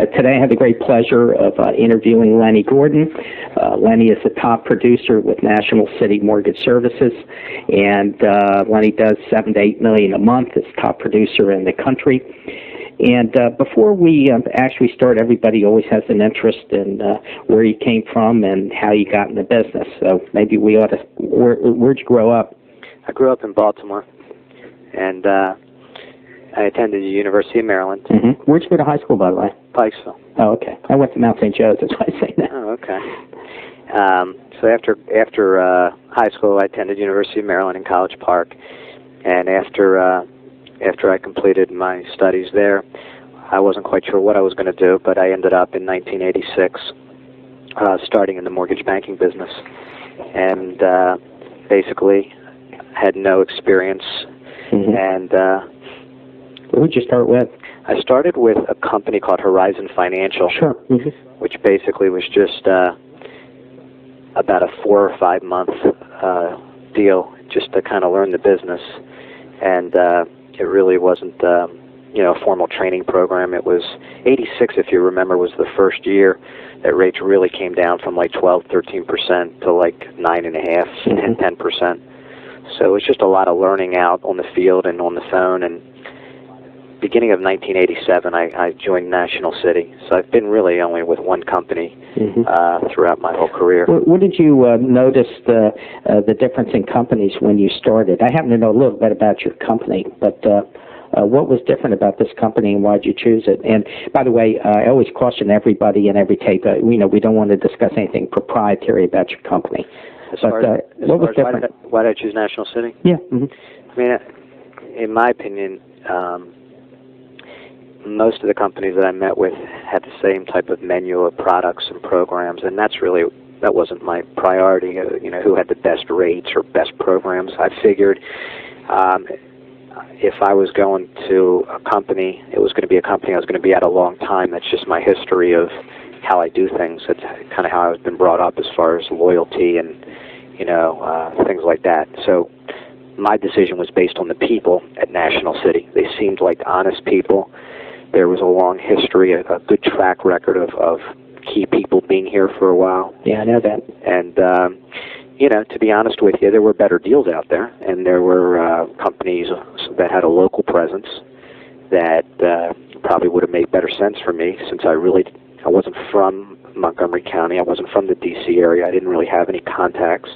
Today I have the great pleasure of interviewing Lenny Gordon. Lenny is the top producer with National City Mortgage Services, and Lenny does $7 to $8 million a month as top producer in the country. And before we actually start, everybody always has an interest in where you came from and how you got in the business. So maybe we ought to, where'd you grow up? I grew up in Baltimore, and I attended the University of Maryland. Mm-hmm. Where'd you go to high school, by the way? Pikesville. Oh, okay. I went to Mount St. Joe's, that's why I say that. Oh, okay. So after high school, I attended University of Maryland in College Park, and after I completed my studies there, I wasn't quite sure what I was going to do, but I ended up in 1986 starting in the mortgage banking business, and basically had no experience. Mm-hmm. And who did you start with? I started with a company called Horizon Financial, sure. Mm-hmm. which basically was just about a 4 or 5 month deal, just to kind of learn the business. And it really wasn't, a formal training program. It was 86, if you remember, was the first year that rates really came down from like 12, 13% to like 9.5% and 10%. So it was just a lot of learning out on the field and on the phone. And beginning of 1987, I joined National City. So I've been really only with one company throughout my whole career. What did you notice the difference in companies when you started? I happen to know a little bit about your company, but what was different about this company and why did you choose it? And by the way, I always caution everybody in every tape, we don't want to discuss anything proprietary about your company. What was different? Why did I choose National City? Yeah. Mm-hmm. I mean, in my opinion, most of the companies that I met with had the same type of menu of products and programs, and that wasn't my priority, who had the best rates or best programs. I figured if I was going to a company, it was going to be a company I was going to be at a long time. That's just my history of how I do things. That's kind of how I've been brought up as far as loyalty and, things like that. So my decision was based on the people at National City. They seemed like honest people. There was a long history, a good track record of key people being here for a while. Yeah, I know that. And, to be honest with you, there were better deals out there, and there were companies that had a local presence that probably would have made better sense for me, since I wasn't from Montgomery County. I wasn't from the D.C. area. I didn't really have any contacts.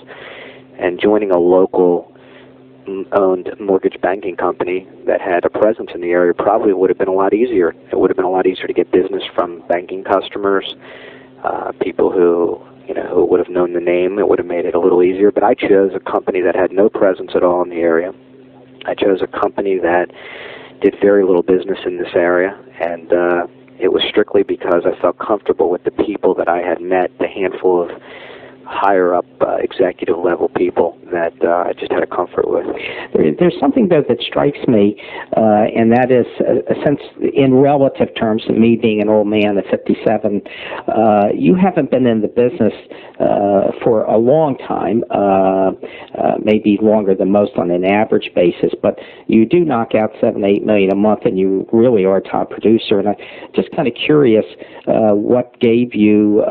And joining a local owned mortgage banking company that had a presence in the area probably would have been a lot easier. It would have been a lot easier to get business from banking customers, people who would have known the name. It would have made it a little easier. But I chose a company that had no presence at all in the area. I chose a company that did very little business in this area, and it was strictly because I felt comfortable with the people that I had met, the handful of higher-up executive-level people that I just had a comfort with. There's something, though, that strikes me, and that is, since in relative terms, me being an old man at 57, you haven't been in the business for a long time, maybe longer than most on an average basis, but you do knock out $7 to $8 million a month, and you really are a top producer. And I'm just kind of curious what gave you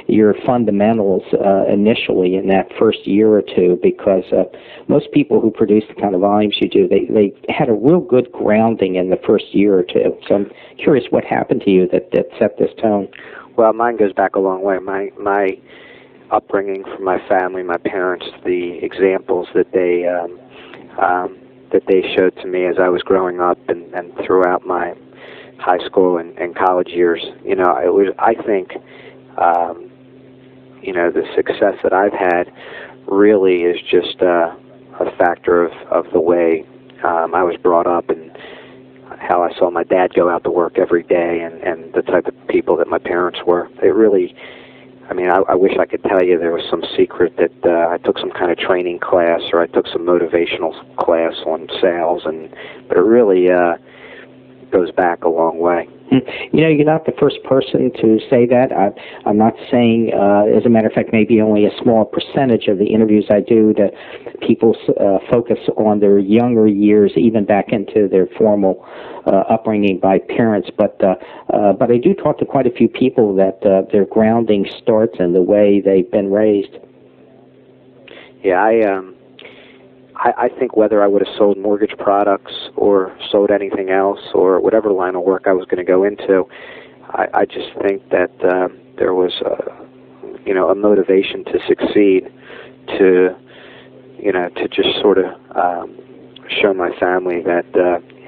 your fundamentals initially in that first year or two, because most people who produce the kind of volumes you do, they had a real good grounding in the first year or two. So I'm curious what happened to you that set this tone. Well, mine goes back a long way. My upbringing from my family, my parents, the examples that they showed to me as I was growing up and throughout my high school and college years, I think the success that I've had really is just a factor of the way I was brought up and how I saw my dad go out to work every day and the type of people that my parents were. It really, I wish I could tell you there was some secret that I took some kind of training class or I took some motivational class on sales, but it really, goes back a long way. You know, you're not the first person to say that. I'm not saying, as a matter of fact, maybe only a small percentage of the interviews I do that people focus on their younger years, even back into their formal upbringing by parents. But I do talk to quite a few people that their grounding starts in the way they've been raised. Yeah, I think whether I would have sold mortgage products or sold anything else or whatever line of work I was going to go into, I just think that there was a motivation to succeed, to just sort of show my family that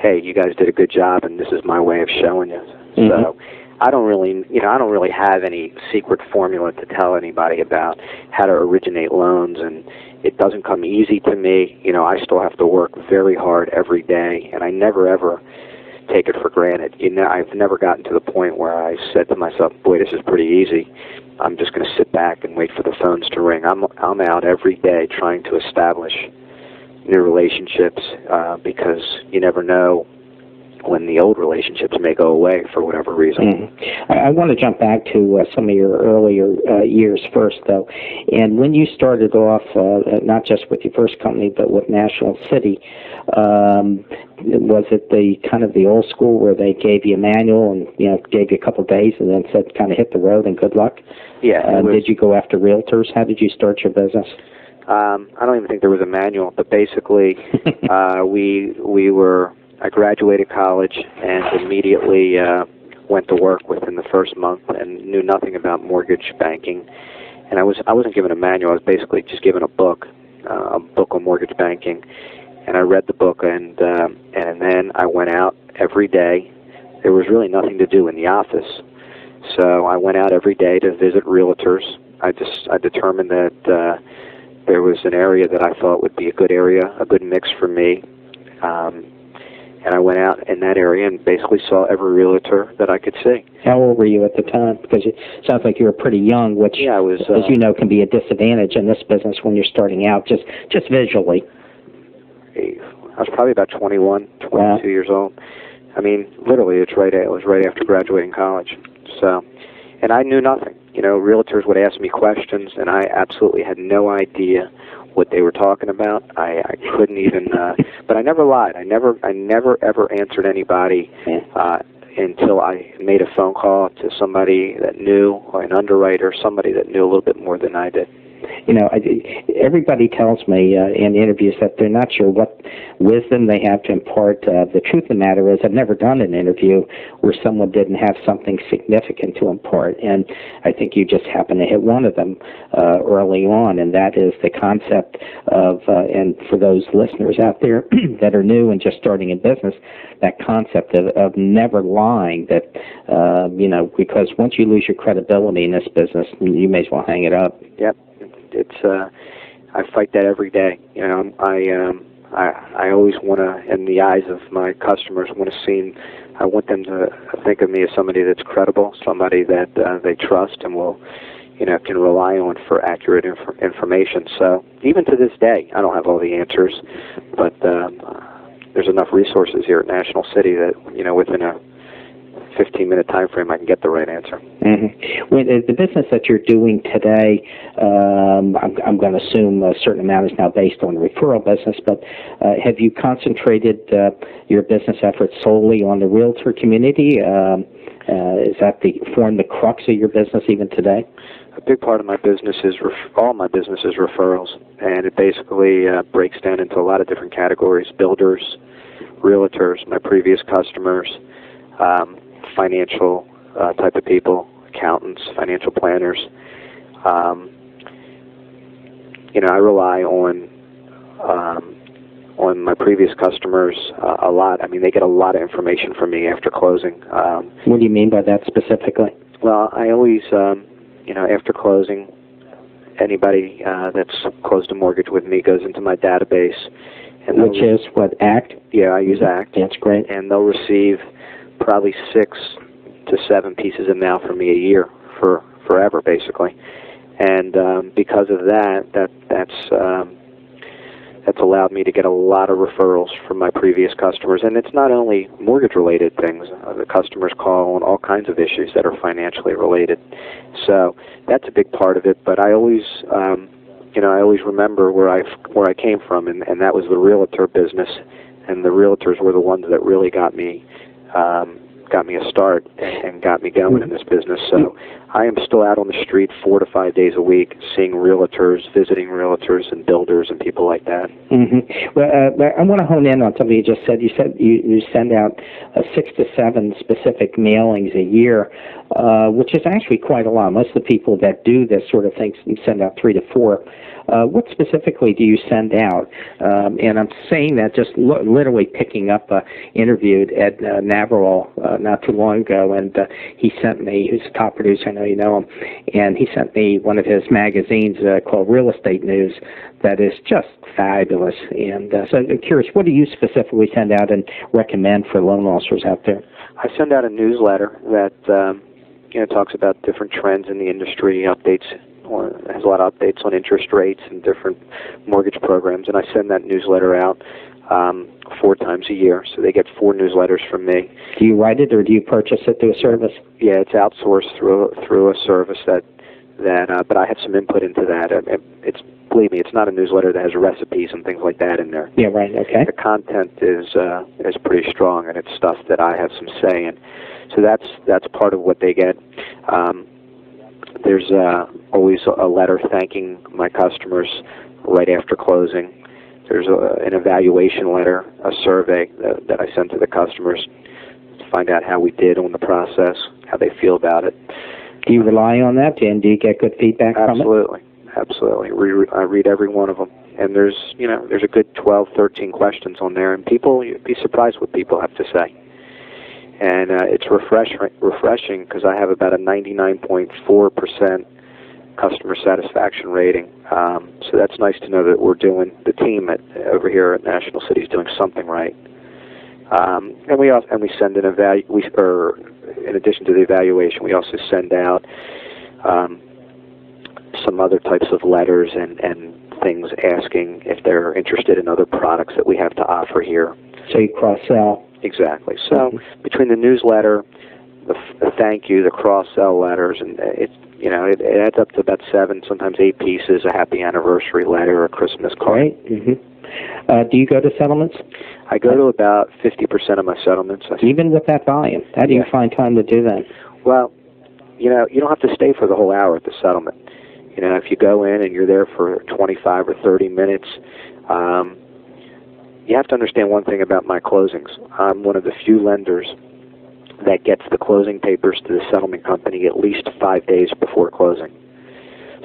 hey, you guys did a good job and this is my way of showing you. Mm-hmm. So I don't really have any secret formula to tell anybody about how to originate loans, and it doesn't come easy to me. I still have to work very hard every day, and I never ever take it for granted. I've never gotten to the point where I said to myself, boy, this is pretty easy. I'm just going to sit back and wait for the phones to ring. I'm out every day trying to establish new relationships because you never know when the old relationships may go away for whatever reason. Mm-hmm. I want to jump back to some of your earlier years first, though. And when you started off, not just with your first company, but with National City, was it the kind of the old school where they gave you a manual and gave you a couple of days and then said kind of hit the road and good luck? Yeah. Did you go after realtors? How did you start your business? I don't even think there was a manual, but basically I graduated college and immediately went to work within the first month and knew nothing about mortgage banking. And I wasn't given a manual. I was basically just given a book on mortgage banking. And I read the book, and then I went out every day. There was really nothing to do in the office, so I went out every day to visit realtors. I determined that there was an area that I thought would be a good area, a good mix for me. And I went out in that area and basically saw every realtor that I could see. How old were you at the time? Because it sounds like you were pretty young, which, yeah, I was, as you know, can be a disadvantage in this business when you're starting out, just visually. I was probably about 21, 22 years old. I mean, literally, it was right after graduating college. So, and I knew nothing. Realtors would ask me questions, and I absolutely had no idea what they were talking about. I couldn't even, but I never lied. I never ever answered anybody until I made a phone call to somebody that knew, or an underwriter, somebody that knew a little bit more than I did. Everybody tells me in interviews that they're not sure what wisdom they have to impart. The truth of the matter is I've never done an interview where someone didn't have something significant to impart, and I think you just happen to hit one of them early on, and that is the concept of, and for those listeners out there that are new and just starting in business, that concept of never lying, that, because once you lose your credibility in this business, you may as well hang it up. Yep. I fight that every day. I always want to, in the eyes of my customers, I want them to think of me as somebody that's credible, somebody that they trust and will, can rely on for accurate information. So even to this day, I don't have all the answers, but there's enough resources here at National City that, within a 15-minute time frame, I can get the right answer. Mm-hmm. Well, the business that you're doing today, I'm going to assume a certain amount is now based on referral business, but have you concentrated your business efforts solely on the realtor community? Is that form the crux of your business even today? A big part of my business is, all my business is referrals, and it basically breaks down into a lot of different categories: builders, realtors, my previous customers, financial type of people, accountants, financial planners. I rely on my previous customers a lot. I mean, they get a lot of information from me after closing. What do you mean by that specifically? Well, I always, after closing, anybody that's closed a mortgage with me goes into my database. And which is what, ACT? Yeah, I use ACT. That's great. And they'll receive probably 6 to 7 pieces of mail from me a year for forever, basically. And because of that's that's allowed me to get a lot of referrals from my previous customers. And it's not only mortgage-related things. The customers call on all kinds of issues that are financially related. So that's a big part of it. But I always, I always remember where I came from, and that was the realtor business. And the realtors were the ones that really got me a start and got me going in this business. So I am still out on the street 4 to 5 days a week, seeing realtors, visiting realtors and builders and people like that. Well, I want to hone in on something you just said. You said you send out 6 to 7 specific mailings a year, which is actually quite a lot. Most of the people that do this sort of thing send out 3 to 4. What specifically do you send out? And I'm saying that just literally picking up, interviewed Ed Navarro not too long ago, and he sent me, who's a top producer, I know you know him, and he sent me one of his magazines called Real Estate News that is just fabulous. And so I'm curious, what do you specifically send out and recommend for loan officers out there? I send out a newsletter that talks about different trends in the industry, updates, or has a lot of updates on interest rates and different mortgage programs, and I send that newsletter out 4 times a year, so they get 4 newsletters from me. Do you write it, or do you purchase it through a service? Yeah, it's outsourced through a service that but I have some input into that. Believe me, it's not a newsletter that has recipes and things like that in there. Yeah, right. Okay. The content is pretty strong, and it's stuff that I have some say in. So that's part of what they get. There's always a letter thanking my customers right after closing. There's an evaluation letter, a survey that I send to the customers to find out how we did on the process, how they feel about it. Do you rely on that, and do you get good feedback from it? Absolutely. I read every one of them, and there's a good 12, 13 questions on there, and you'd be surprised what people have to say. And it's refreshing because I have about a 99.4% customer satisfaction rating. So that's nice to know that the team over here at National City is doing something right. And we send in in addition to the evaluation, we also send out some other types of letters and things asking if they're interested in other products that we have to offer here. So you cross-sell. Exactly. So between the newsletter, the thank you, the cross-sell letters, and it adds up to about 7, sometimes 8 pieces, a happy anniversary letter, a Christmas card. Right. Do you go to settlements? I go to about 50% of my settlements. Even with that volume? How do you find time to do that? Well, you don't have to stay for the whole hour at the settlement. If you go in and you're there for 25 or 30 minutes, you have to understand one thing about my closings. I'm one of the few lenders that gets the closing papers to the settlement company at least 5 days before closing.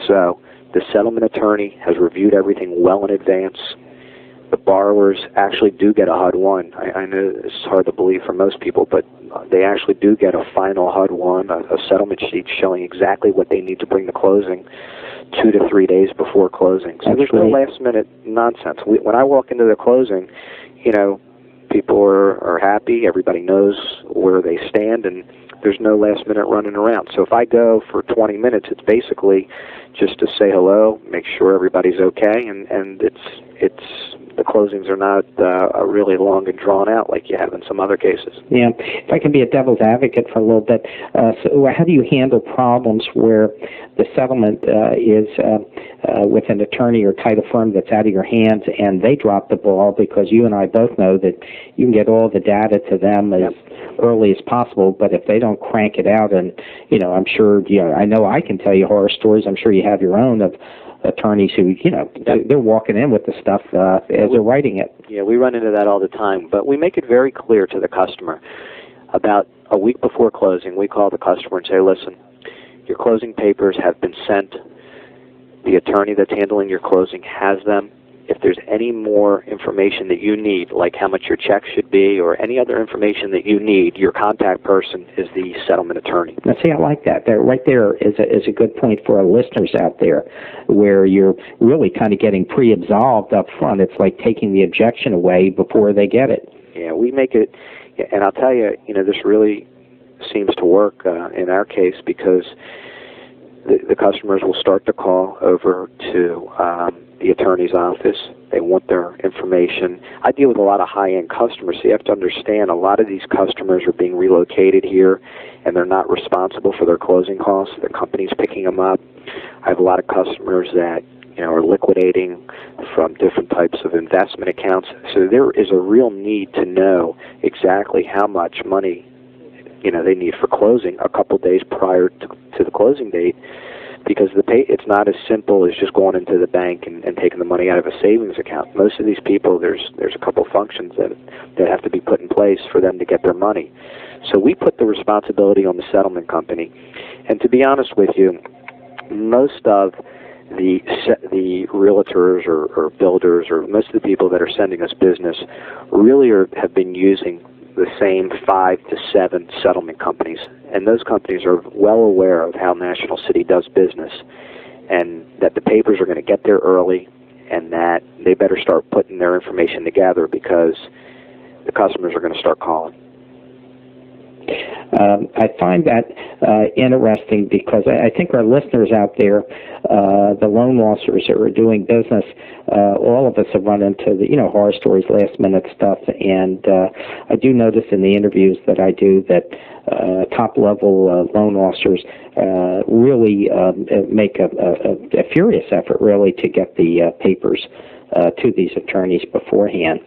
So the settlement attorney has reviewed everything well in advance. The borrowers actually do get a HUD-1. I know this is hard to believe for most people, but they actually do get a final HUD-1, a settlement sheet showing exactly what they need to bring to closing 2 to 3 days before closing. So there's no last-minute nonsense. When I walk into the closing, people are happy. Everybody knows where they stand, and there's no last-minute running around. So if I go for 20 minutes, it's basically just to say hello, make sure everybody's okay, and the closings are not really long and drawn out like you have in some other cases. Yeah. If I can be a devil's advocate for a little bit, so how do you handle problems where the settlement is with an attorney or title firm that's out of your hands and they drop the ball, because you and I both know that you can get all the data to them as early as possible, but if they don't crank it out, and I'm sure, I know I can tell you horror stories, I'm sure you have your own, of attorneys who, they're walking in with the stuff as they're writing it. Yeah, we run into that all the time, but we make it very clear to the customer. About a week before closing, we call the customer and say, listen, your closing papers have been sent. The attorney that's handling your closing has them. If there's any more information that you need, like how much your check should be or any other information that you need, your contact person is the settlement attorney. Now, see, I like that. Right there is a good point for our listeners out there, where you're really kind of getting pre-absolved up front. It's like taking the objection away before they get it. Yeah, we make it, and I'll tell you, this really seems to work in our case, because the customers will start to call over to the attorney's office, They want their information. I deal with a lot of high-end customers, so you have to understand a lot of these customers are being relocated here, and they're not responsible for their closing costs. The company's picking them up. I have a lot of customers that are liquidating from different types of investment accounts. So there is a real need to know exactly how much money they need for closing a couple days prior to the closing date, because it's not as simple as just going into the bank and taking the money out of a savings account. Most of these people, there's a couple functions that have to be put in place for them to get their money. So we put the responsibility on the settlement company. And to be honest with you, most of the realtors or builders or most of the people that are sending us business really have been using the same 5 to 7 settlement companies, and those companies are well aware of how National City does business, and that the papers are going to get there early, and that they better start putting their information together because the customers are going to start calling. I find that interesting because I think our listeners out there, the loan officers that are doing business, all of us have run into the horror stories, last minute stuff, and I do notice in the interviews that I do that top level loan officers really make a furious effort really to get the papers to these attorneys beforehand.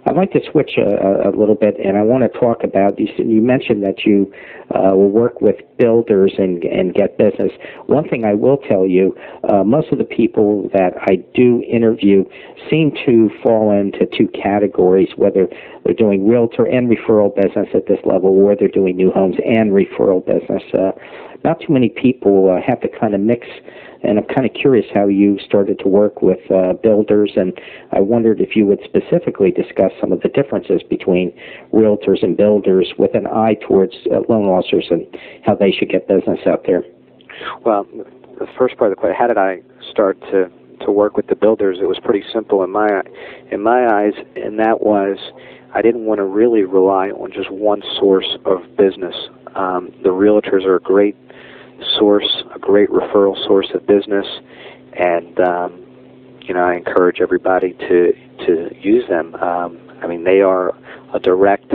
I'd like to switch a little bit, and I want to talk about, you mentioned that you will work with builders and get business. One thing I will tell you, most of the people that I do interview seem to fall into 2 categories, whether they're doing realtor and referral business at this level, or they're doing new homes and referral business. Not too many people have to kind of mix, and I'm kind of curious how you started to work with builders, and I wondered if you would specifically discuss some of the differences between realtors and builders with an eye towards loan officers and how they should get business out there. Well, the first part of the question, how did I start to work with the builders? It was pretty simple in my eyes, and that was I didn't want to really rely on just one source of business. The realtors are a great source, a great referral source of business, and I encourage everybody to use them. They are a direct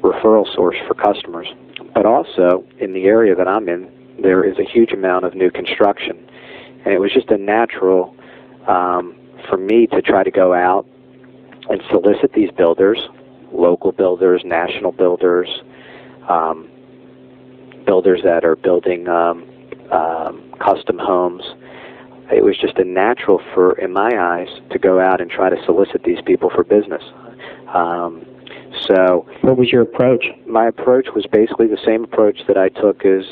referral source for customers. But also, in the area that I'm in, there is a huge amount of new construction, and it was just a natural for me to try to go out and solicit these builders, local builders, national builders, builders that are building custom homes. It was just a natural in my eyes, to go out and try to solicit these people for business. So, what was your approach? My approach was basically the same approach that I took as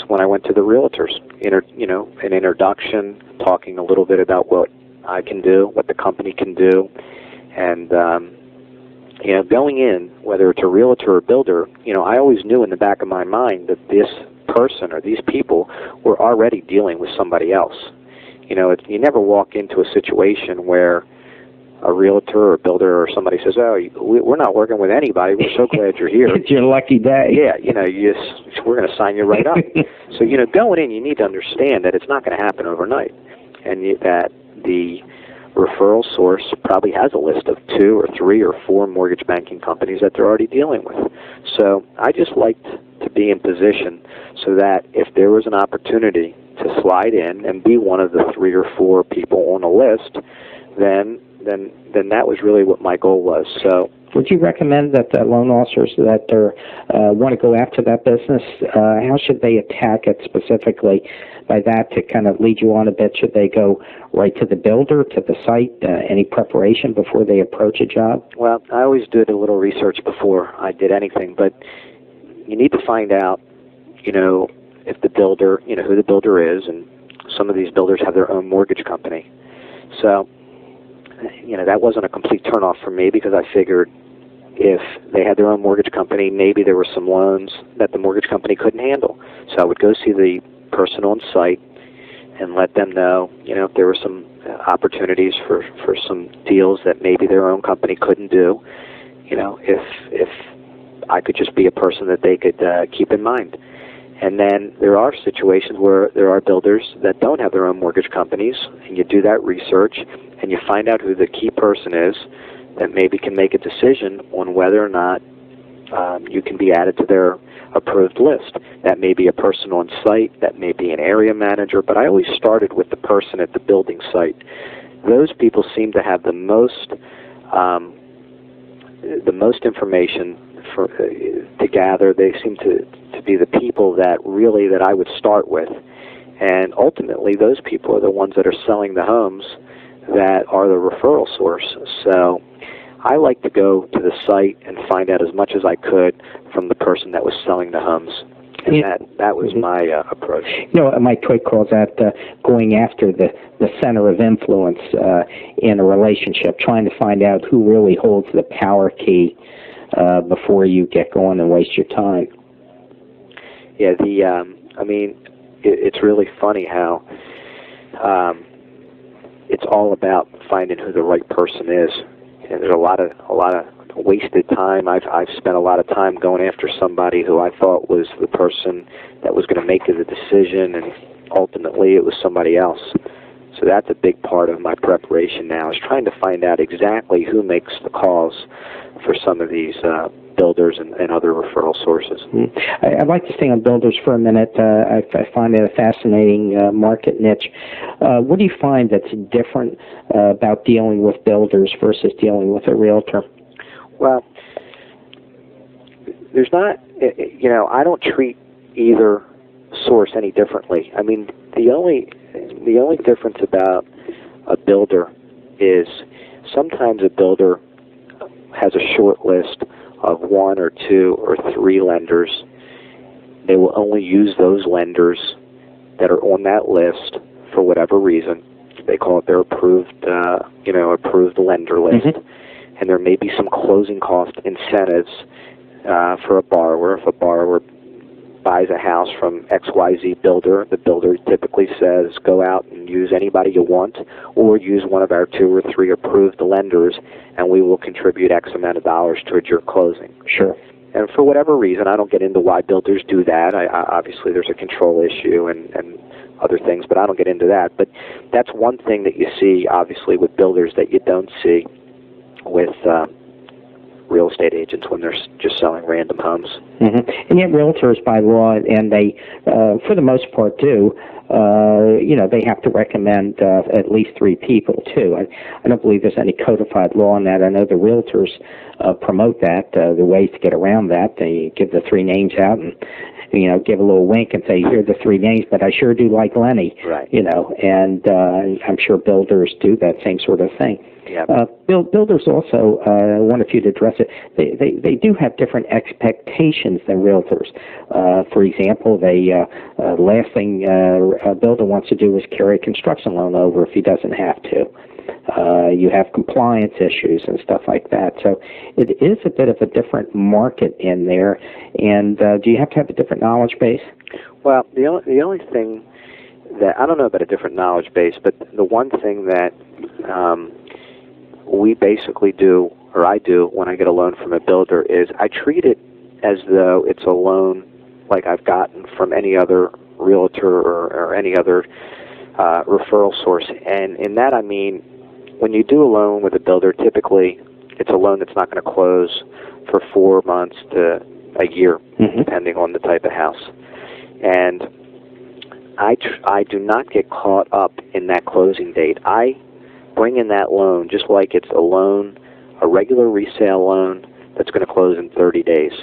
when I went to the realtors. An introduction, talking a little bit about what I can do, what the company can do, and going in, whether it's a realtor or builder, I always knew in the back of my mind that this person or these people were already dealing with somebody else. You never walk into a situation where a realtor or a builder or somebody says, "Oh, we're not working with anybody. We're so glad you're here." It's your lucky day. Yeah, we're going to sign you right up. So, going in, you need to understand that it's not going to happen overnight, and that the referral source probably has a list of 2 or 3 or 4 mortgage banking companies that they're already dealing with. So I just liked to be in position so that if there was an opportunity to slide in and be one of the 3 or 4 people on a list, then that was really what my goal was. So, would you recommend that the loan officers that want to go after that business, how should they attack it specifically? By that, to kind of lead you on a bit, should they go right to the builder, to the site, any preparation before they approach a job? Well, I always did a little research before I did anything, but you need to find out, if the builder, who the builder is, and some of these builders have their own mortgage company. So, that wasn't a complete turnoff for me, because I figured if they had their own mortgage company, maybe there were some loans that the mortgage company couldn't handle. So I would go see the person on site and let them know, if there were some opportunities for some deals that maybe their own company couldn't do, if I could just be a person that they could keep in mind. And then there are situations where there are builders that don't have their own mortgage companies, and you do that research, and you find out who the key person is, that maybe can make a decision on whether or not you can be added to their approved list. That may be a person on site, that may be an area manager, but I always started with the person at the building site. Those people seem to have the most information to gather. They seem to be the people that I would start with. And ultimately, those people are the ones that are selling the homes that are the referral source. So I like to go to the site and find out as much as I could from the person that was selling the homes. And that was my approach. Mike Twig calls that going after the center of influence in a relationship, trying to find out who really holds the power key before you get going and waste your time. Yeah, it's really funny how it's all about finding who the right person is. And there's a lot of wasted time. I've spent a lot of time going after somebody who I thought was the person that was going to make the decision, and ultimately it was somebody else. So that's a big part of my preparation now, is trying to find out exactly who makes the calls for some of these builders and other referral sources. I'd like to stay on builders for a minute. I find it a fascinating market niche. What do you find that's different about dealing with builders versus dealing with a realtor? Well, there's not, I don't treat either source any differently. I mean, the only difference about a builder is sometimes a builder has a short list of 1 or 2 or 3 lenders. They will only use those lenders that are on that list for whatever reason. They call it their approved lender list. Mm-hmm. And there may be some closing cost incentives for a borrower. If a borrower buys a house from XYZ builder, the builder typically says, go out and use anybody you want, or use one of our 2 or 3 approved lenders, and we will contribute X amount of dollars towards your closing. Sure. And for whatever reason, I don't get into why builders do that. Obviously, there's a control issue and other things, but I don't get into that. But that's one thing that you see, obviously, with builders that you don't see with real estate agents when they're just selling random homes. Mm-hmm. And yet realtors by law, and they, for the most part, do, they have to recommend at least 3 people, too. I don't believe there's any codified law on that. I know the realtors promote that. The ways to get around that, they give the 3 names out and, give a little wink and say, here are the 3 names, but I sure do like Lenny. Right. And I'm sure builders do that same sort of thing. Yeah. Builders also, I wanted you to address it, they do have different expectations than realtors. For example, last thing a builder wants to do is carry a construction loan over if he doesn't have to. You have compliance issues and stuff like that. So it is a bit of a different market in there. And do you have to have a different knowledge base? Well, the only thing that, I don't know about a different knowledge base, but the one thing that we basically do, or I do, when I get a loan from a builder is I treat it as though it's a loan like I've gotten from any other realtor or any other referral source. And in that I mean, when you do a loan with a builder, typically it's a loan that's not going to close for 4 months to a year, mm-hmm. depending on the type of house. And I do not get caught up in that closing date. I bring in that loan just like it's a loan, a regular resale loan that's going to close in 30 days.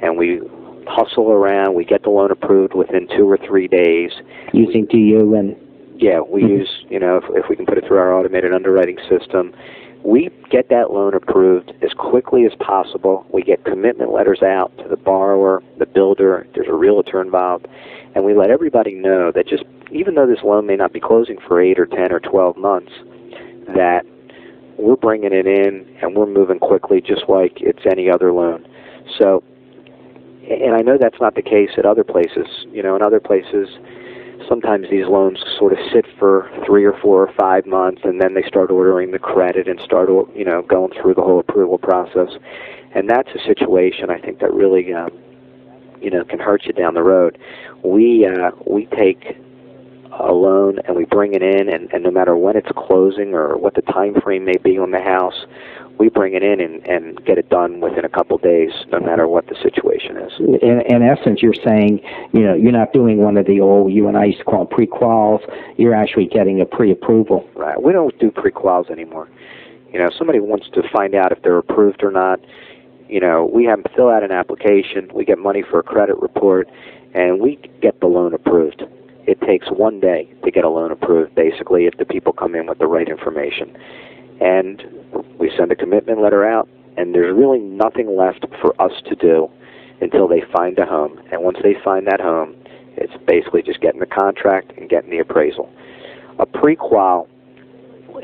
And we hustle around. We get the loan approved within 2 or 3 days. Using DU and... Yeah, we mm-hmm. use, if we can put it through our automated underwriting system, we get that loan approved as quickly as possible. We get commitment letters out to the borrower, the builder, there's a realtor involved, and we let everybody know that just, even though this loan may not be closing for 8 or 10 or 12 months, that we're bringing it in and we're moving quickly just like it's any other loan. So, and I know that's not the case at other places. In other places, sometimes these loans sort of sit for 3 or 4 or 5 months, and then they start ordering the credit and start, going through the whole approval process. And that's a situation I think that really, can hurt you down the road. We take a loan and we bring it in, and no matter when it's closing or what the time frame may be on the house, we bring it in and get it done within a couple days, no matter what the situation is. In essence, you're saying, you're not doing one of the old, you and I used to call them pre-quals. You're actually getting a pre-approval. Right. We don't do pre-quals anymore. If somebody wants to find out if they're approved or not, we have them fill out an application, we get money for a credit report, and we get the loan approved. It takes 1 day to get a loan approved, basically, if the people come in with the right information. And we send a commitment letter out, and there's really nothing left for us to do until they find a home. And once they find that home, it's basically just getting the contract and getting the appraisal. A pre-qual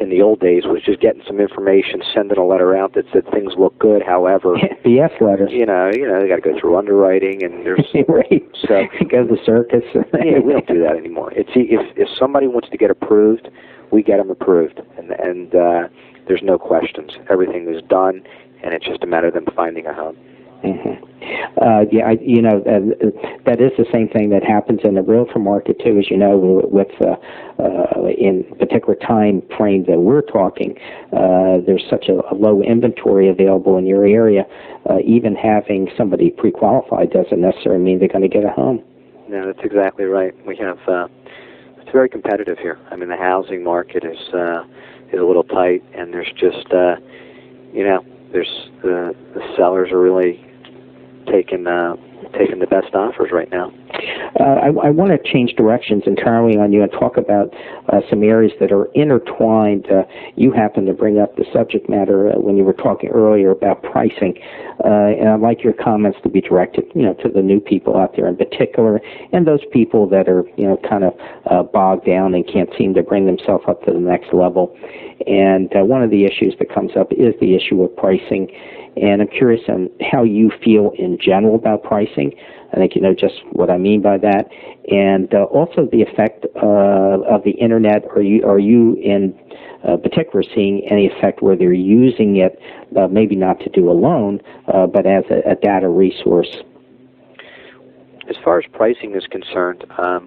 in the old days was just getting some information, sending a letter out that said things look good. However, BS letters. They got to go through underwriting, and there's right. So go to the circus. Yeah, we don't do that anymore. If somebody wants to get approved, we get them approved, and there's no questions. Everything is done, and it's just a matter of them finding a home. Mm-hmm. That is the same thing that happens in the realtor market too, as you know, with in particular time frame that we're talking. There's such a low inventory available in your area. Even having somebody pre-qualified doesn't necessarily mean they're going to get a home. No, that's exactly right. We have it's very competitive here. I mean, the housing market is a little tight, and there's just there's the sellers are really taking the best offers right now. I want to change directions entirely on you and talk about some areas that are intertwined. You happened to bring up the subject matter when you were talking earlier about pricing, and I'd like your comments to be directed, to the new people out there in particular, and those people that are, kind of bogged down and can't seem to bring themselves up to the next level. And one of the issues that comes up is the issue of pricing. And I'm curious on how you feel in general about pricing. I think you know just what I mean by that, and also the effect of the internet. Are you in particular seeing any effect where they're using it, maybe not to do a loan, but as a data resource? As far as pricing is concerned, I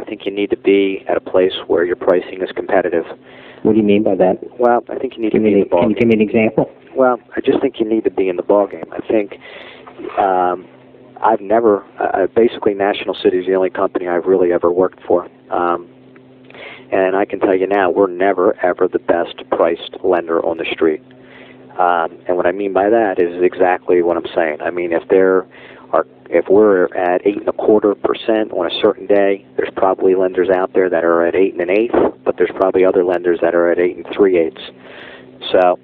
think you need to be at a place where your pricing is competitive. What do you mean by that? Well, I think you need to be in the ballgame. Can you give me an example? Well, I just think you need to be in the ballgame. I think I've never, basically National City is the only company I've really ever worked for. And I can tell you now, we're never, ever the best priced lender on the street. And what I mean by that is exactly what I'm saying. I mean, if we're at 8.25% on a certain day, there's probably lenders out there that are at 8 1/8, but there's probably other lenders that are at 8 3/8. So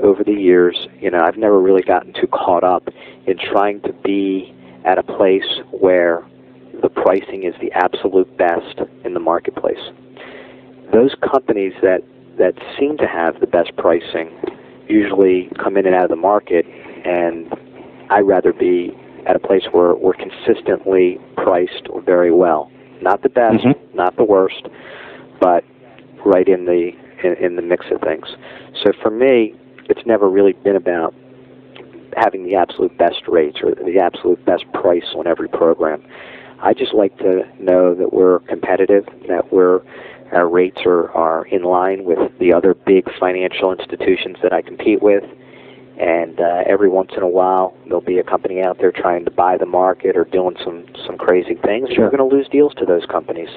over the years, I've never really gotten too caught up in trying to be at a place where the pricing is the absolute best in the marketplace. Those companies that seem to have the best pricing usually come in and out of the market, and I'd rather be at a place where we're consistently priced very well. Not the best, not the worst, but right in the mix of things. So for me, it's never really been about having the absolute best rates or the absolute best price on every program. I just like to know that we're competitive, that our rates are in line with the other big financial institutions that I compete with. And every once in a while, there'll be a company out there trying to buy the market or doing some crazy things. Sure. You're going to lose deals to those companies.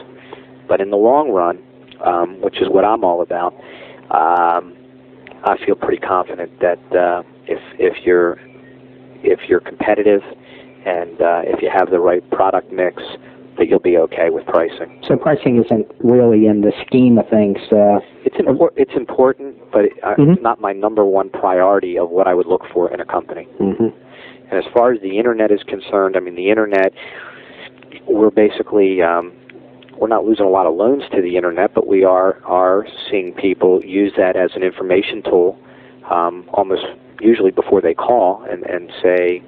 But in the long run, which is what I'm all about, I feel pretty confident that if you're competitive and if you have the right product mix, that you'll be okay with pricing. So pricing isn't really in the scheme of things. It's important, but it's not my number one priority of what I would look for in a company. And as far as the internet is concerned, I mean, the internet, we're basically we're not losing a lot of loans to the internet, but we are seeing people use that as an information tool, almost usually before they call and say,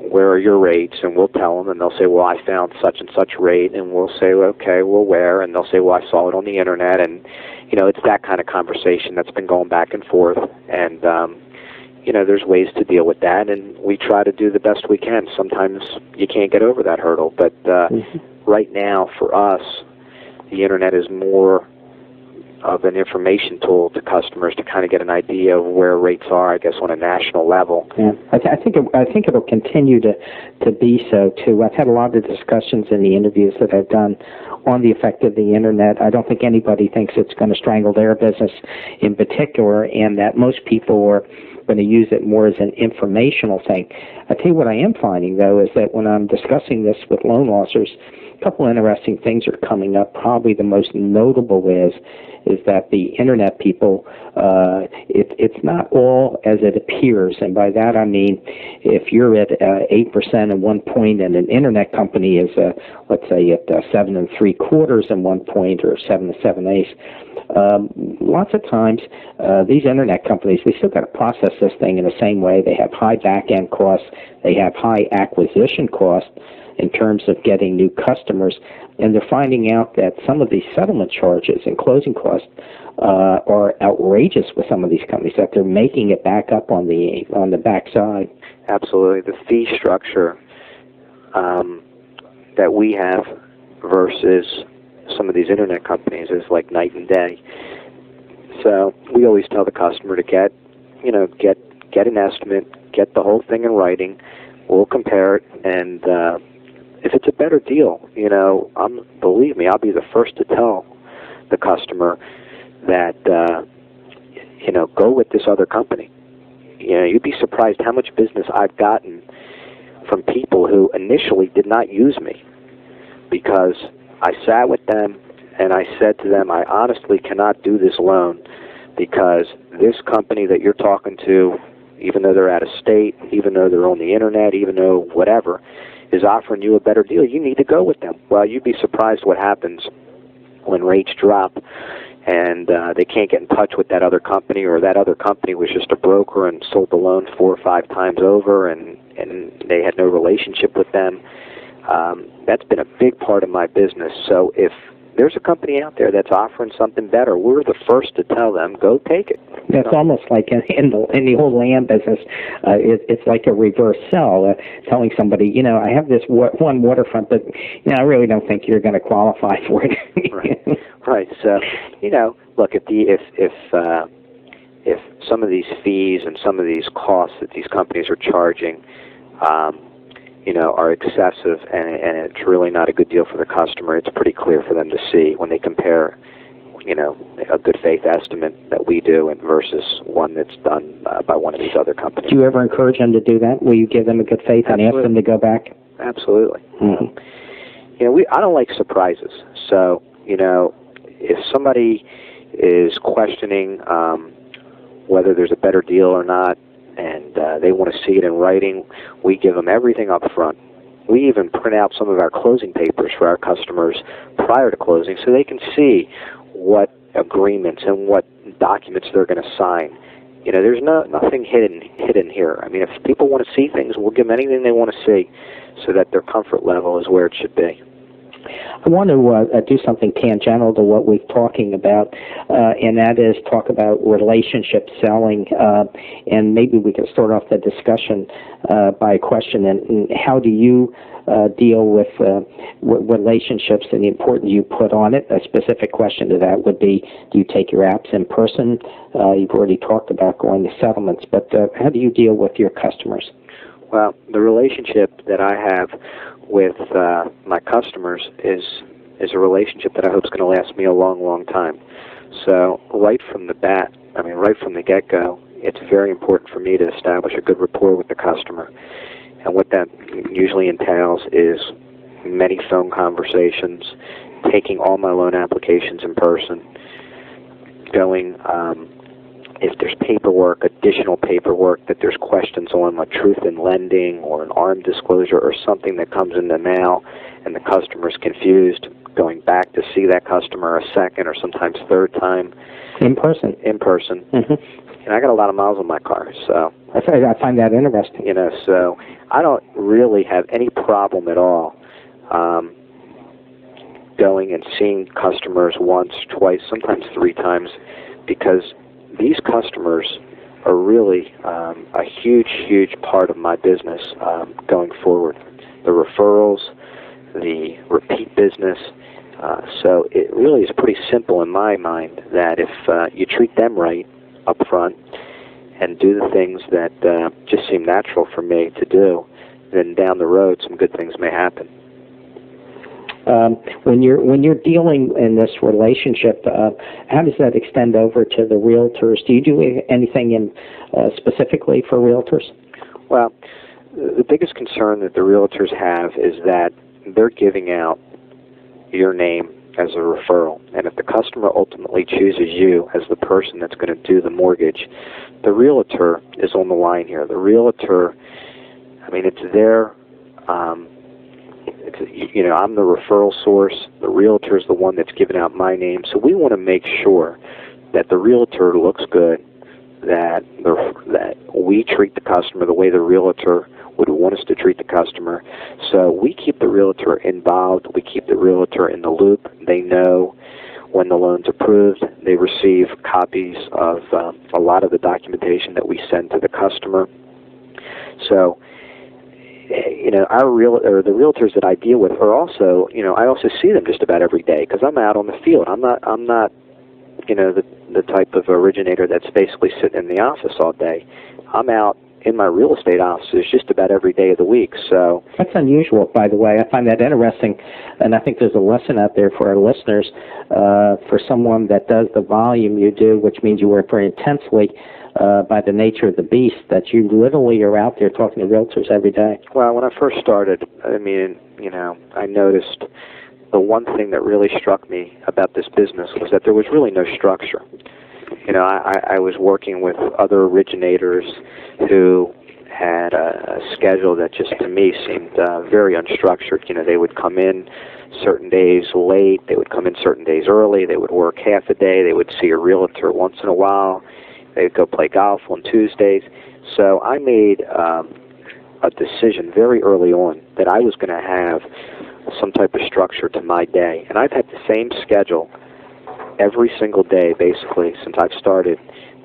where are your rates? And we'll tell them, and they'll say, well, I found such and such rate, and we'll say, well, okay, well, where? And they'll say, well, I saw it on the internet, and it's that kind of conversation that's been going back and forth, and there's ways to deal with that, and we try to do the best we can. Sometimes you can't get over that hurdle, but right now for us, the internet is more of an information tool to customers to kind of get an idea of where rates are, I guess, on a national level. Yeah, I think it'll continue to be so too. I've had a lot of discussions in the interviews that I've done on the effect of the internet. I don't think anybody thinks it's going to strangle their business in particular, and that most people are going to use it more as an informational thing. I tell you what I am finding, though, is that when I'm discussing this with loan officers, a couple of interesting things are coming up. Probably the most notable is that the internet people, it's not all as it appears, and by that I mean if you're at 8% at one point and an internet company is, let's say, at 7 3/4 at one point or 7 7/8, lots of times these internet companies, they still got to process this thing in the same way. They have high back-end costs, they have high acquisition costs in terms of getting new customers, and they're finding out that some of these settlement charges and closing costs are outrageous with some of these companies, that they're making it back up on the backside. Absolutely. The fee structure that we have versus some of these internet companies is like night and day. So we always tell the customer to get an estimate, get the whole thing in writing. We'll compare it, and if it's a better deal, believe me, I'll be the first to tell the customer that, go with this other company. You'd be surprised how much business I've gotten from people who initially did not use me because I sat with them and I said to them, I honestly cannot do this loan because this company that you're talking to, even though they're out of state, even though they're on the internet, even though whatever, is offering you a better deal, you need to go with them. Well, you'd be surprised what happens when rates drop and they can't get in touch with that other company, or that other company was just a broker and sold the loan 4 or 5 times over, and they had no relationship with them. That's been a big part of my business. So if there's a company out there that's offering something better, we're the first to tell them, go take it. That's almost like in the whole land business, it's like a reverse sell, telling somebody, I have this one waterfront, but I really don't think you're going to qualify for it. Right. So, look, if some of these fees and some of these costs that these companies are charging, are excessive, and it's really not a good deal for the customer, it's pretty clear for them to see when they compare, a good faith estimate that we do and versus one that's done by one of these other companies. Do you ever encourage them to do that? Will you give them a good faith and ask them to go back? Absolutely. Mm-hmm. I don't like surprises. So, if somebody is questioning whether there's a better deal or not, and they want to see it in writing, we give them everything up front. We even print out some of our closing papers for our customers prior to closing so they can see what agreements and what documents they're going to sign. There's nothing hidden here. I mean, if people want to see things, we'll give them anything they want to see so that their comfort level is where it should be. I want to do something tangential to what we're talking about, and that is talk about relationship selling. And maybe we can start off the discussion by a question, and how do you deal with relationships and the importance you put on it? A specific question to that would be, do you take your apps in person? You've already talked about going to settlements, but how do you deal with your customers? Well, the relationship that I have with my customers is a relationship that I hope is going to last me a long, long time. So right from the get-go, it's very important for me to establish a good rapport with the customer. And what that usually entails is many phone conversations, taking all my loan applications in person, going, if there's paperwork, additional paperwork that there's questions on, like truth in lending or an armed disclosure or something that comes in the mail and the customer's confused, going back to see that customer a second or sometimes third time. In person. Mm-hmm. And I got a lot of miles on my car, so I find that interesting. So I don't really have any problem at all going and seeing customers once, twice, sometimes 3 times, because these customers are really a huge, huge part of my business going forward. The referrals, the repeat business. So it really is pretty simple in my mind that if you treat them right up front and do the things that just seem natural for me to do, then down the road some good things may happen. When you're dealing in this relationship, how does that extend over to the realtors? Do you do anything in specifically for realtors? Well, the biggest concern that the realtors have is that they're giving out your name as a referral, and if the customer ultimately chooses you as the person that's going to do the mortgage, the realtor is on the line here. The realtor, I mean, it's their I'm the referral source. The realtor is the one that's giving out my name. So we want to make sure that the realtor looks good, that we treat the customer the way the realtor would want us to treat the customer. So we keep the realtor involved. We keep the realtor in the loop. They know when the loan's approved. They receive copies of a lot of the documentation that we send to the customer. So the realtors that I deal with are also, I also see them just about every day because I'm out on the field. I'm not, the type of originator that's basically sitting in the office all day. I'm out in my real estate offices just about every day of the week. So that's unusual, by the way. I find that interesting, and I think there's a lesson out there for our listeners, for someone that does the volume you do, which means you work very intensely. By the nature of the beast, that you literally are out there talking to realtors every day. Well, when I first started, I noticed the one thing that really struck me about this business was that there was really no structure. I was working with other originators who had a schedule that just to me seemed very unstructured. They would come in certain days late, they would come in certain days early, they would work half a day, they would see a realtor once in a while. They'd go play golf on Tuesdays. So I made a decision very early on that I was going to have some type of structure to my day. And I've had the same schedule every single day, basically, since I've started.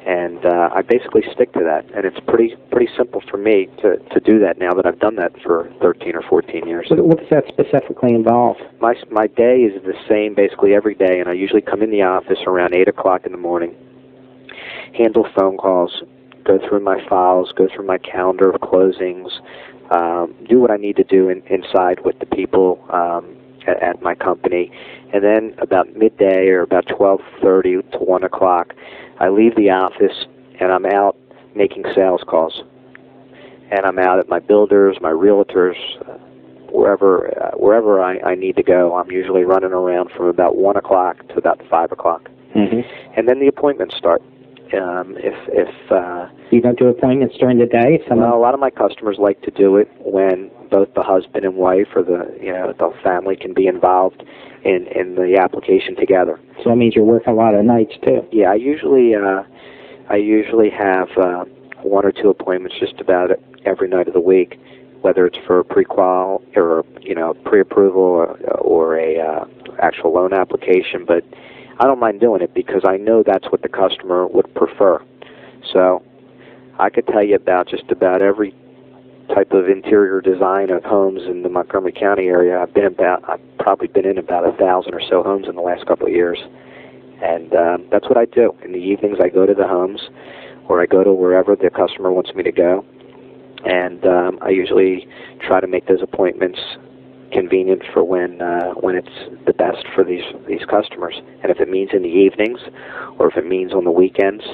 And I basically stick to that. And it's pretty simple for me to do that now that I've done that for 13 or 14 years. What does that specifically involve? My day is the same basically every day, and I usually come in the office around 8 o'clock in the morning, handle phone calls, go through my files, go through my calendar of closings, do what I need to do inside with the people at my company. And then about midday or about 12:30 to 1 o'clock, I leave the office and I'm out making sales calls. And I'm out at my builders, my realtors, wherever I need to go. I'm usually running around from about 1 o'clock to about 5 o'clock. Mm-hmm. And then the appointments start. If you don't do appointments during the day? Well, a lot of my customers like to do it when both the husband and wife or the family can be involved in the application together. So that means you're working a lot of nights too. Yeah, I usually have 1 or 2 appointments just about every night of the week, whether it's for a pre-qual or pre-approval or a actual loan application, but I don't mind doing it because I know that's what the customer would prefer. So I could tell you about just about every type of interior design of homes in the Montgomery County area. I've probably been in about 1,000 or so homes in the last couple of years. And that's what I do. In the evenings I go to the homes or I go to wherever the customer wants me to go. And I usually try to make those appointments convenient for when it's the best for these customers. And if it means in the evenings or if it means on the weekends,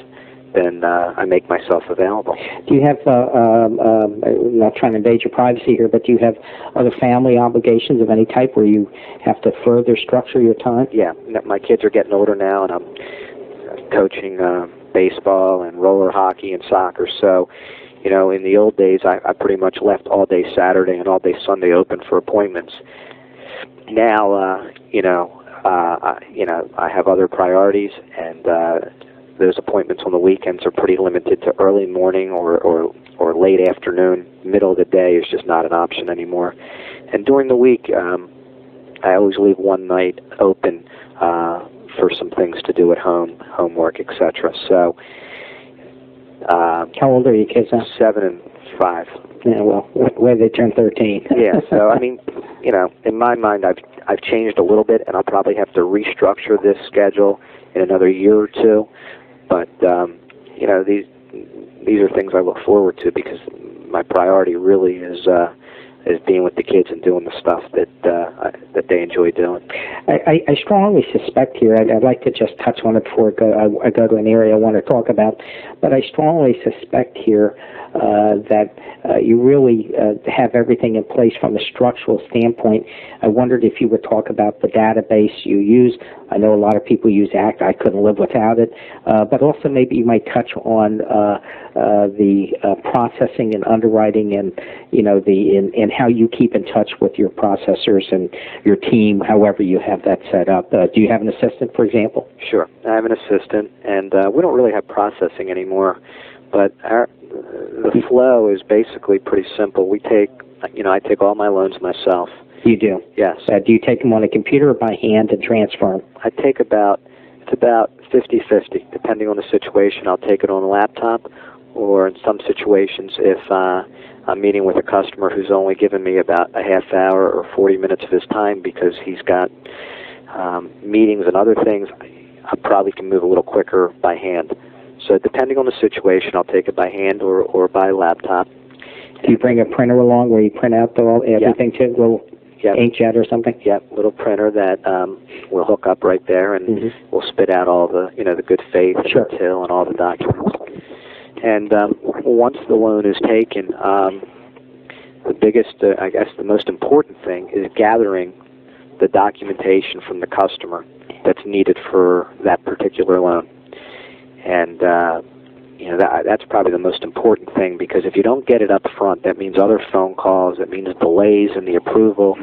then I make myself available. Do you have, I'm not trying to invade your privacy here, but do you have other family obligations of any type where you have to further structure your time? Yeah, my kids are getting older now, and I'm coaching baseball and roller hockey and soccer. So, in the old days, I pretty much left all day Saturday and all day Sunday open for appointments. Now, I have other priorities, and those appointments on the weekends are pretty limited to early morning or late afternoon. Middle of the day is just not an option anymore. And during the week, I always leave one night open for some things to do at home, homework, etc. So, how old are your kids now? 7 and 5. Yeah, well, when they turn 13. Yeah, so I mean, you know, in my mind, I've changed a little bit, and I'll probably have to restructure this schedule in another year or two. But you know, these are things I look forward to because my priority really is being with the kids and doing the stuff that they enjoy doing. I strongly suspect here, I'd like to just touch on it before I go to an area I want to talk about, but I strongly suspect here that you really have everything in place from a structural standpoint. I wondered if you would talk about the database you use. I know a lot of people use ACT. I couldn't live without it. But also maybe you might touch on the processing and underwriting and, you know, and how you keep in touch with your processors and your team, however you have that set up. Do you have an assistant, for example? Sure. I have an assistant, and we don't really have processing anymore, but the flow is basically pretty simple. We take, you know, I take all my loans myself. You do? Yes. Do you take them on a computer or by hand and transfer them? I take it's about 50-50, depending on the situation. I'll take it on a laptop, or in some situations, if I'm meeting with a customer who's only given me about a half hour or 40 minutes of his time because he's got meetings and other things, I probably can move a little quicker by hand. So depending on the situation, I'll take it by hand or by laptop. Do you bring a printer along where you print out everything too? Little inkjet or something? Yep, little printer that will hook up right there, and we'll spit out all the, you know, the good faith and the till and all the documents. And once the loan is taken, the biggest, I guess the most important thing is gathering the documentation from the customer that's needed for that particular loan. And you know, that's probably the most important thing, because if you don't get it up front, that means other phone calls, that means delays in the approval.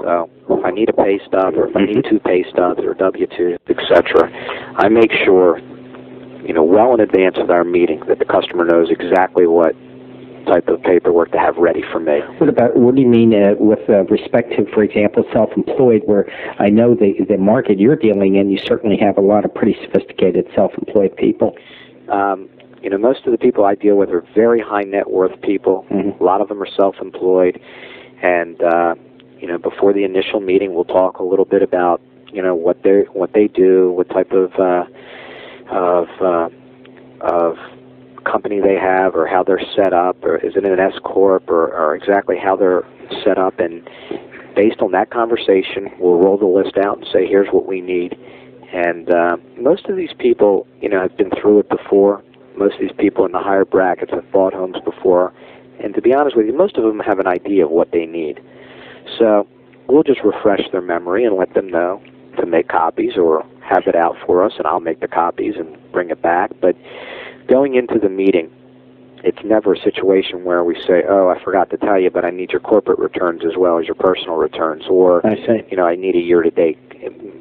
So if I need a pay stub, or if I need 2 pay stubs or W-2s, etc., I make sure, you know, well in advance of our meeting, that the customer knows exactly what type of paperwork to have ready for me. What do you mean with respect to, for example, self-employed, where I know the market you're dealing in, you certainly have a lot of pretty sophisticated self-employed people? You know, most of the people I deal with are very high net worth people. A lot of them are self-employed, and you know, before the initial meeting, we'll talk a little bit about, you know, what they do, what type of company they have, or how they're set up, or is it an S corp, or exactly how they're set up. And based on that conversation, we'll roll the list out and say, here's what we need. And most of these people, you know, have been through it before. Most of these people in the higher brackets have bought homes before. And to be honest with you, most of them have an idea of what they need. So we'll just refresh their memory and let them know to make copies or have it out for us, and I'll make the copies and bring it back. But going into the meeting, it's never a situation where we say, oh, I forgot to tell you, but I need your corporate returns as well as your personal returns, or, you know, I need a year-to-date.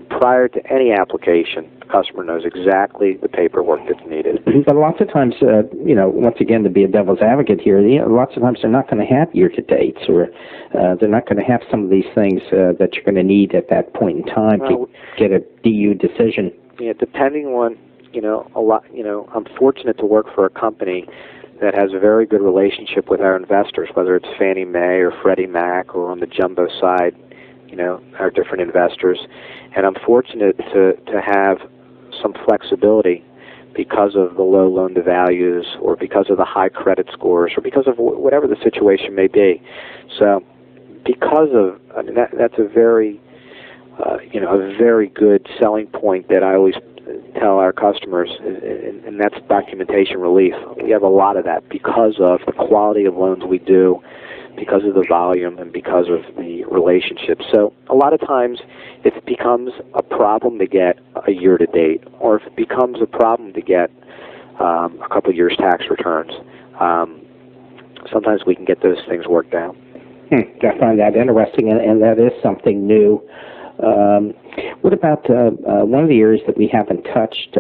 Prior to any application, the customer knows exactly the paperwork that's needed. But lots of times, you know, once again, to be a devil's advocate here, you know, lots of times they're not going to have year-to-dates, or they're not going to have some of these things that you're going to need at that point in time to get a DU decision. Yeah, depending on, you know, a lot. You know, I'm fortunate to work for a company that has a very good relationship with our investors, whether it's Fannie Mae or Freddie Mac, or on the jumbo side, you know, our different investors. And I'm fortunate to have some flexibility because of the low loan-to-values, or because of the high credit scores, or because of whatever the situation may be. So because of, I mean, that's a very, you know, a very good selling point that I always tell our customers, and that's documentation relief. We have a lot of that because of the quality of loans we do, because of the volume, and because of the relationship. So a lot of times, if it becomes a problem to get a year-to-date, or if it becomes a problem to get a couple of years' tax returns, sometimes we can get those things worked out. I find that interesting, and that is something new. What about one of the areas that we haven't touched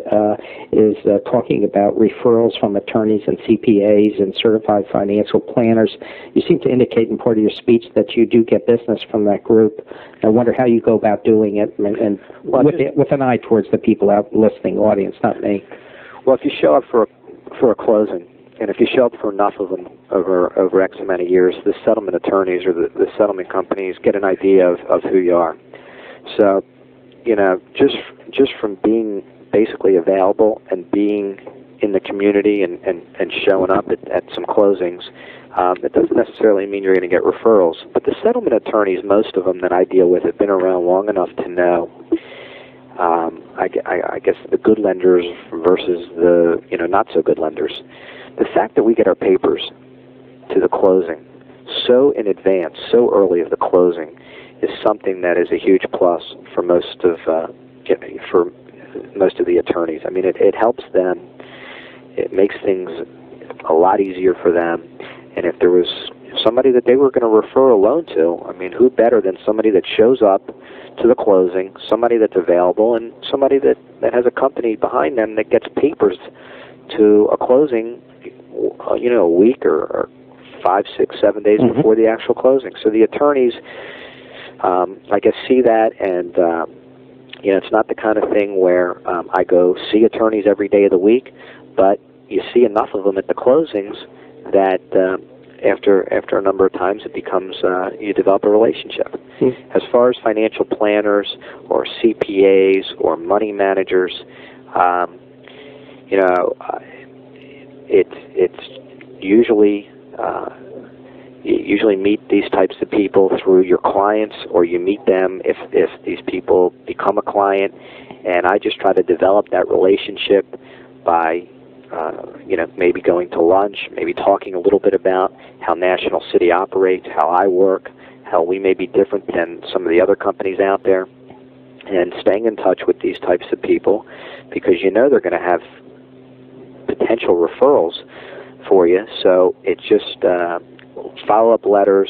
is talking about referrals from attorneys and CPAs and certified financial planners. You seem to indicate in part of your speech that you do get business from that group. I wonder how you go about doing it, and with an eye towards the people out listening, audience, not me. Well, if you show up for a closing, And if you show up for enough of them over X amount of years, the settlement attorneys or the settlement companies get an idea of who you are. So, just from being basically available and being in the community and showing up at some closings, it doesn't necessarily mean you're going to get referrals. But the settlement attorneys, most of them that I deal with, have been around long enough to know, I guess, the good lenders versus the not so good lenders. The fact that we get our papers to the closing so in advance, so early of the closing, is something that is a huge plus for most of the attorneys. I mean, it helps them. It makes things a lot easier for them. And if there was somebody that they were going to refer a loan to, I mean, who better than somebody that shows up to the closing, somebody that's available, and somebody that has a company behind them that gets papers to a closing, a week or 5, 6, 7 days before the actual closing. So the attorneys, I guess, see that, and it's not the kind of thing where I go see attorneys every day of the week, but you see enough of them at the closings that after a number of times it becomes you develop a relationship. As far as financial planners or CPAs or money managers, it's usually you usually meet these types of people through your clients, or you meet them if these people become a client. And I just try to develop that relationship by maybe going to lunch, maybe talking a little bit about how National City operates, how I work, how we may be different than some of the other companies out there, and staying in touch with these types of people, because they're going to have potential referrals for you. So it's just follow-up letters,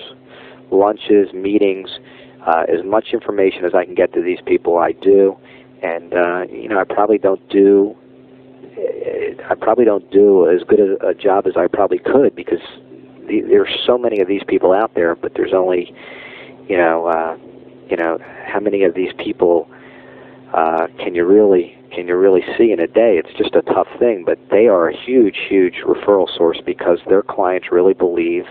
lunches, meetings, as much information as I can get to these people, I do. And I probably don't do as good a job as I probably could, because there's so many of these people out there, but there's only how many of these people can you really see in a day? It's just a tough thing, but they are a huge referral source, because their clients really believe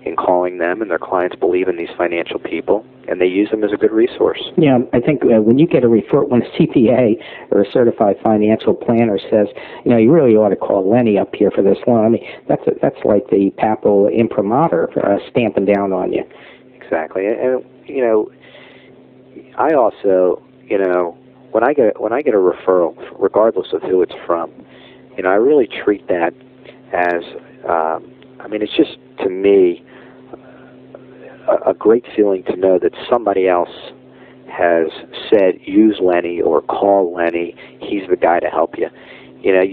in calling them, and their clients believe in these financial people, and they use them as a good resource. Yeah, I think when you get a when a CPA or a certified financial planner says, you really ought to call Lenny up here for this loan, I mean, that's like the papal imprimatur stamping down on you. Exactly, and I also, when I get a referral, regardless of who it's from, I really treat that as, it's just, to me, a great feeling to know that somebody else has said, use Lenny or call Lenny. He's the guy to help you.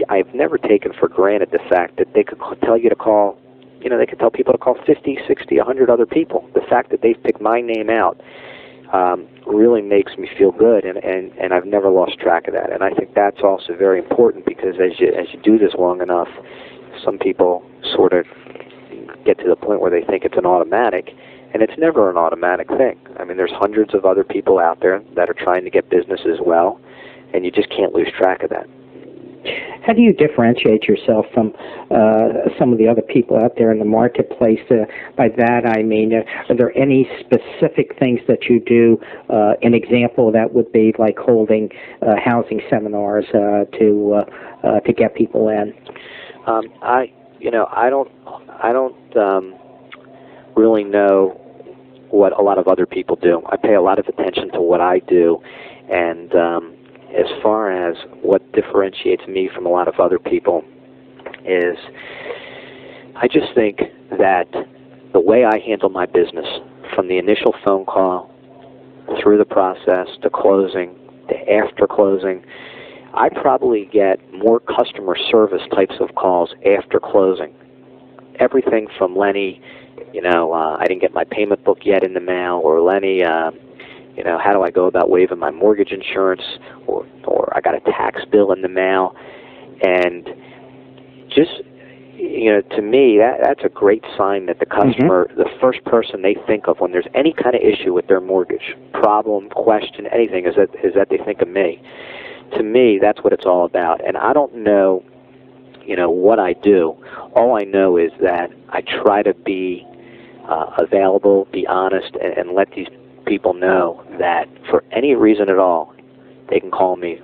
I've never taken for granted the fact that they could tell you to call, they could tell people to call 50, 60, 100 other people. The fact that they've picked my name out really makes me feel good, and I've never lost track of that. And I think that's also very important, because as you do this long enough, some people sort of get to the point where they think it's an automatic, and it's never an automatic thing. I mean, there's hundreds of other people out there that are trying to get business as well, and you just can't lose track of that. How do you differentiate yourself from some of the other people out there in the marketplace? By that I mean, are there any specific things that you do? An example of that would be like holding housing seminars to get people in. I don't really know what a lot of other people do. I pay a lot of attention to what I do, and as far as what differentiates me from a lot of other people is, I just think that the way I handle my business, from the initial phone call through the process to closing to after closing, I probably get more customer service types of calls after closing. Everything from Lenny, I didn't get my payment book yet in the mail, or Lenny, how do I go about waiving my mortgage insurance, or I got a tax bill in the mail. And just, to me, that's a great sign that the customer, the first person they think of when there's any kind of issue with their mortgage, problem, question, anything, is that they think of me. To me, that's what it's all about. And I don't know, what I do. All I know is that I try to be available, be honest, and let these people know that for any reason at all, they can call me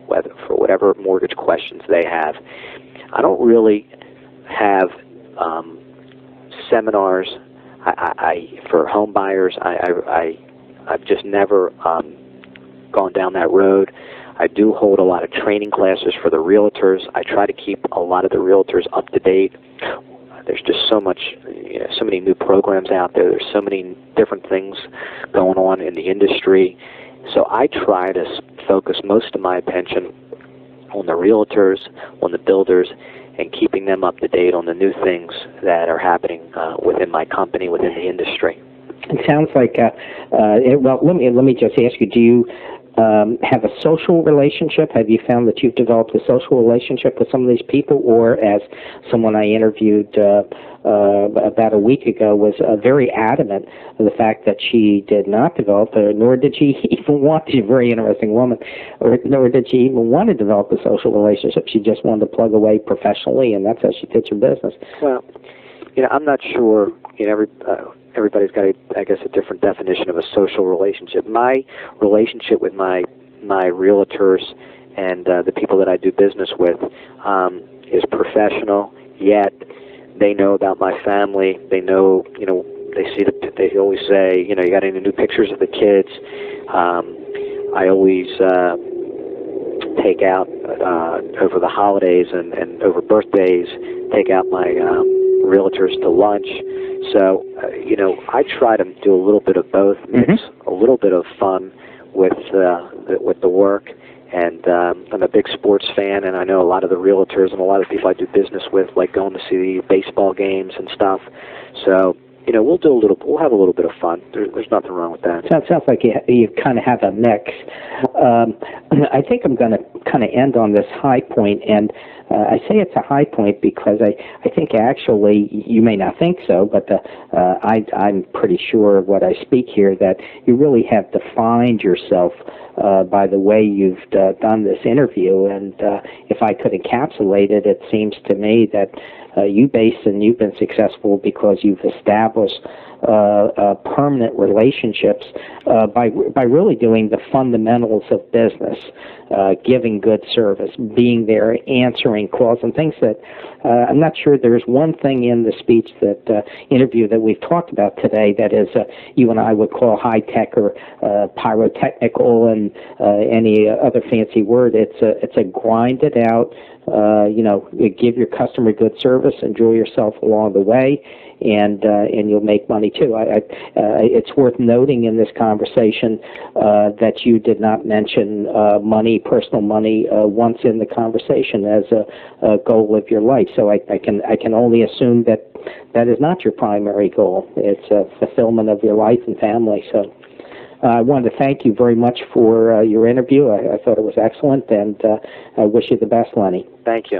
for whatever mortgage questions they have. I don't really have seminars for home buyers. I've just never gone down that road. I do hold a lot of training classes for the realtors. I try to keep a lot of the realtors up to date. There's just so many new programs out there. There's so many different things going on in the industry. So I try to focus most of my attention on the realtors, on the builders, and keeping them up to date on the new things that are happening within my company, within the industry. It sounds like, well, let me just ask you, do you have a social relationship? Have you found that you've developed a social relationship with some of these people? Or as someone I interviewed about a week ago was very adamant of the fact that she did not develop, nor did she even want, she's a very interesting woman, nor did she even want to develop a social relationship. She just wanted to plug away professionally, and that's how she did her business. Well, I'm not sure, everybody's got, I guess, a different definition of a social relationship. My relationship with my realtors and the people that I do business with is professional, yet they know about my family. They know, they always say, you got any new pictures of the kids? I always take out, over the holidays and over birthdays, take out my realtors to lunch. So, I try to do a little bit of both, mix a little bit of fun with the work. And I'm a big sports fan, and I know a lot of the realtors and a lot of people I do business with like going to see the baseball games and stuff. So, we'll have a little bit of fun. There's nothing wrong with that. So it sounds like you kind of have a mix. I think I'm going to kind of end on this high point, and I say it's a high point because I think actually, you may not think so, but I'm pretty sure of what I speak here, that you really have defined yourself by the way you've done this interview. And if I could encapsulate it, it seems to me that you've been successful because you've established permanent relationships by really doing the fundamentals of business, giving good service, being there, answering calls, and things that I'm not sure there's one thing in the speech interview that we've talked about today that is you and I would call high tech or pyrotechnical and any other fancy word. It's a grind it out. Give your customer good service, enjoy yourself along the way, and you'll make money too. It's worth noting in this conversation that you did not mention personal money, once in the conversation as a goal of your life. So I can only assume that is not your primary goal. It's a fulfillment of your life and family. So. I wanted to thank you very much for your interview. I thought it was excellent, and I wish you the best, Lenny. Thank you.